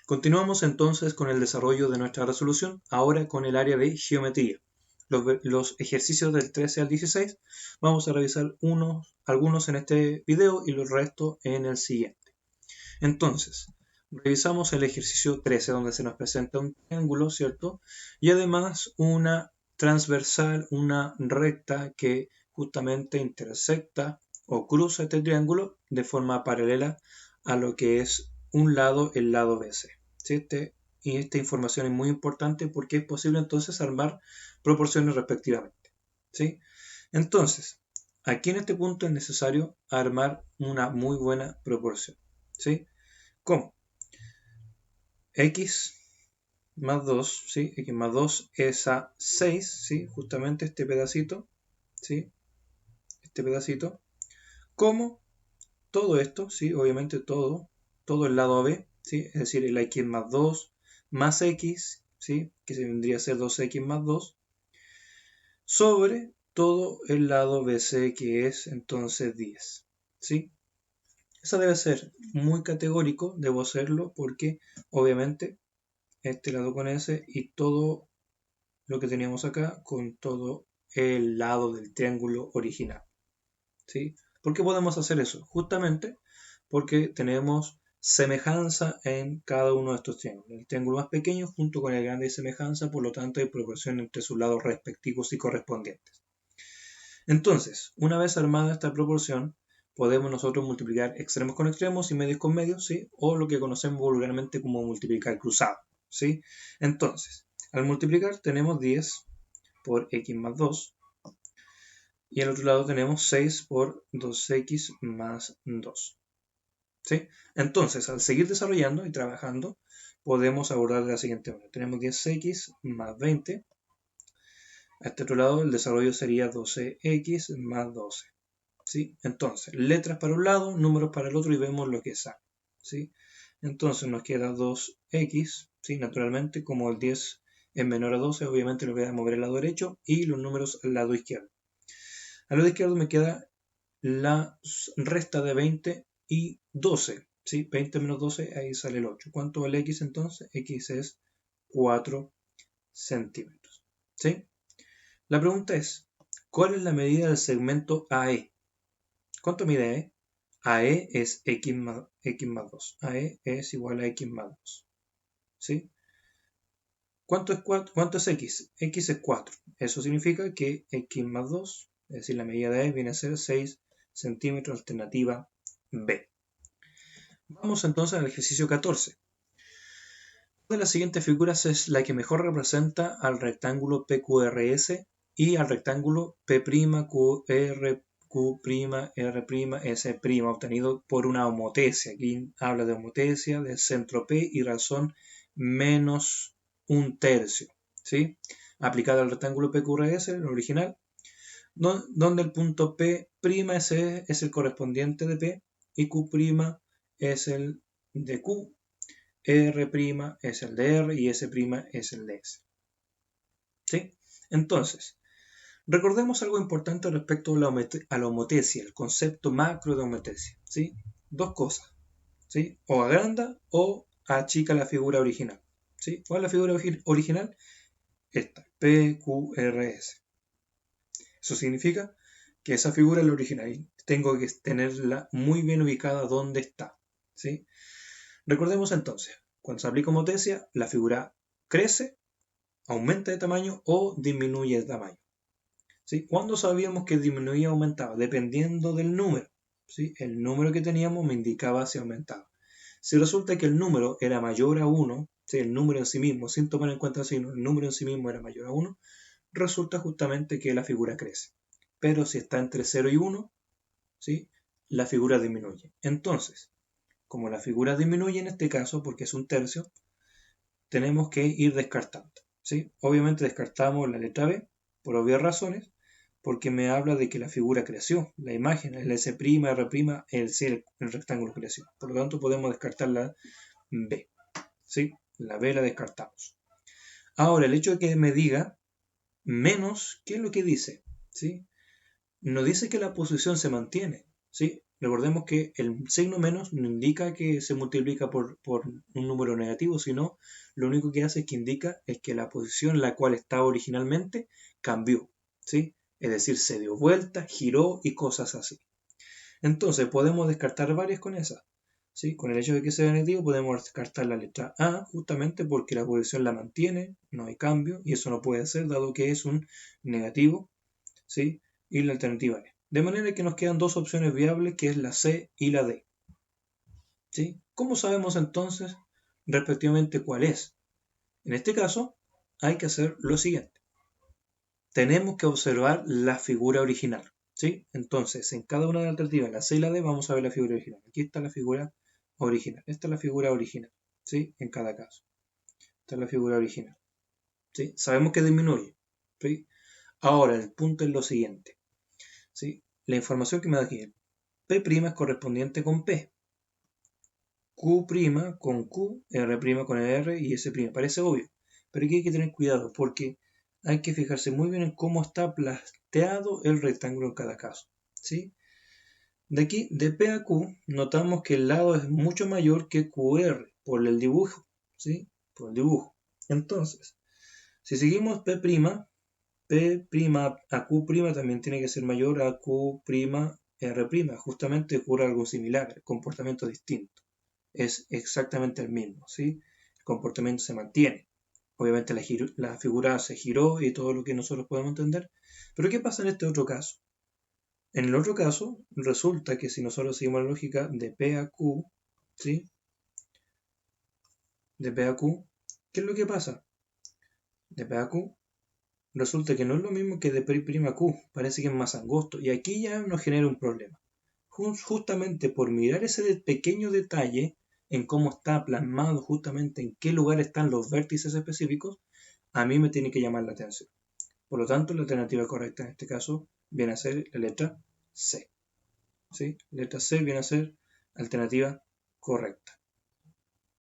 Continuamos entonces con el desarrollo de nuestra resolución, ahora con el área de geometría. Los ejercicios del 13 al 16 vamos a revisar algunos en este video y los restos en el siguiente. Entonces, revisamos el ejercicio 13 donde se nos presenta un triángulo, ¿cierto? Y además una transversal, una recta que justamente intersecta o cruza este triángulo de forma paralela a lo que es un lado, el lado BC. ¿Sí? Y esta información es muy importante porque es posible entonces armar proporciones respectivamente. ¿Sí? Entonces, aquí en este punto es necesario armar una muy buena proporción. ¿Sí? ¿Cómo? X más 2, ¿sí? X más 2 es a 6, ¿sí? Justamente este pedacito, ¿sí? Este pedacito. Como todo esto, ¿sí? Obviamente todo el lado AB, ¿sí? Es decir, el X más 2 más X, ¿sí? Que se vendría a ser 2X más 2, sobre todo el lado BC, que es entonces 10, ¿sí? Eso debe ser muy categórico, debo hacerlo porque obviamente este lado con ese y todo lo que teníamos acá con todo el lado del triángulo original. ¿Sí? ¿Por qué podemos hacer eso? Justamente porque tenemos semejanza en cada uno de estos triángulos. El triángulo más pequeño junto con el grande hay semejanza, por lo tanto hay proporción entre sus lados respectivos y correspondientes. Entonces, una vez armada esta proporción, podemos nosotros multiplicar extremos con extremos y medios con medios, ¿sí? O lo que conocemos vulgarmente como multiplicar cruzado, ¿sí? Entonces, al multiplicar tenemos 10 por x más 2 y al otro lado tenemos 6 por 2x más 2, ¿sí? Entonces, al seguir desarrollando y trabajando, podemos abordar de la siguiente manera. Tenemos 10x más 20. A este otro lado el desarrollo sería 12x más 12. ¿Sí? Entonces, letras para un lado, números para el otro y vemos lo que sale. ¿Sí? Entonces nos queda 2x, ¿sí? Naturalmente, como el 10 es menor a 12, obviamente lo voy a mover al lado derecho y los números al lado izquierdo. Al lado izquierdo me queda la resta de 20 y 12. ¿Sí? 20 menos 12, ahí sale el 8. ¿Cuánto vale x entonces? X es 4 centímetros. ¿Sí? La pregunta es, ¿cuál es la medida del segmento AE? ¿Cuánto mide AE? AE es x más 2. AE es igual a x más 2. ¿Sí? ¿Cuánto es x? X es 4. Eso significa que x más 2, es decir, la medida de AE viene a ser 6 centímetros, alternativa B. Vamos entonces al ejercicio 14. Una de las siguientes figuras es la que mejor representa al rectángulo PQRS y al rectángulo P'QR Q'R'S' obtenido por una homotesia. Aquí habla de homotesia, de centro P y razón menos un tercio, ¿sí? Aplicada al rectángulo PQRS, el original, donde el punto P' es el correspondiente de P y Q' es el de Q, R' es el de R y S' es el de S. ¿Sí? Entonces, recordemos algo importante respecto a la homotesia, el concepto macro de homotesia, ¿sí? Dos cosas, ¿sí? O agranda o achica la figura original, ¿sí? ¿Cuál es la figura original? Esta, PQRS. Eso significa que esa figura es la original y tengo que tenerla muy bien ubicada donde está, ¿sí? Recordemos entonces, cuando se aplica homotesia, la figura crece, aumenta de tamaño o disminuye de tamaño. ¿Sí? ¿Cuándo sabíamos que disminuía o aumentaba? Dependiendo del número. ¿Sí? El número que teníamos me indicaba si aumentaba. Si resulta que el número era mayor a 1, ¿sí? El número en sí mismo, sin tomar en cuenta el signo, el número en sí mismo era mayor a 1, resulta justamente que la figura crece. Pero si está entre 0 y 1, ¿sí? La figura disminuye. Entonces, como la figura disminuye en este caso, porque es un tercio, tenemos que ir descartando. ¿Sí? Obviamente descartamos la letra B, por obvias razones, porque me habla de que la figura creció, la imagen, el S', R', el rectángulo creció. Por lo tanto, podemos descartar la B. ¿Sí? La B la descartamos. Ahora, el hecho de que me diga menos, ¿qué es lo que dice? ¿Sí? No dice que la posición se mantiene, ¿sí? Recordemos que el signo menos no indica que se multiplica por un número negativo, sino lo único que hace es que indica es que la posición en la cual estaba originalmente cambió, ¿sí? Es decir, se dio vuelta, giró y cosas así. Entonces podemos descartar varias con esas. ¿Sí? Con el hecho de que sea negativo podemos descartar la letra A justamente porque la posición la mantiene, no hay cambio y eso no puede ser dado que es un negativo, ¿sí? Y la alternativa es. De manera que nos quedan dos opciones viables que es la C y la D. ¿Sí? ¿Cómo sabemos entonces respectivamente cuál es? En este caso hay que hacer lo siguiente. Tenemos que observar la figura original. ¿Sí? Entonces en cada una de las alternativas, la C y la D, vamos a ver la figura original. Aquí está la figura original. Esta es la figura original, ¿sí? En cada caso. Esta es la figura original, ¿sí? Sabemos que disminuye, ¿sí? Ahora, el punto es lo siguiente, ¿sí? La información que me da aquí, P' es correspondiente con P, Q' con Q, R' con R y S'. Parece obvio, pero aquí hay que tener cuidado porque hay que fijarse muy bien en cómo está planteado el rectángulo en cada caso, ¿sí? De aquí, de P a Q, notamos que el lado es mucho mayor que QR por el dibujo, ¿sí? Por el dibujo. Entonces, si seguimos P', P' a Q' también tiene que ser mayor a Q' R'. Justamente ocurre algo similar, el comportamiento distinto. Es exactamente el mismo, ¿sí? El comportamiento se mantiene. Obviamente la figura se giró y todo lo que nosotros podemos entender. Pero ¿qué pasa en este otro caso? En el otro caso, resulta que si nosotros seguimos la lógica de P a Q, ¿sí? De P a Q, ¿qué es lo que pasa? De P a Q, resulta que no es lo mismo que de P' a Q, parece que es más angosto, y aquí ya nos genera un problema. Justamente por mirar ese pequeño detalle en cómo está plasmado, justamente en qué lugar están los vértices específicos, a mí me tiene que llamar la atención. Por lo tanto, la alternativa correcta en este caso viene a ser la letra C. ¿Sí? Letra C viene a ser alternativa correcta.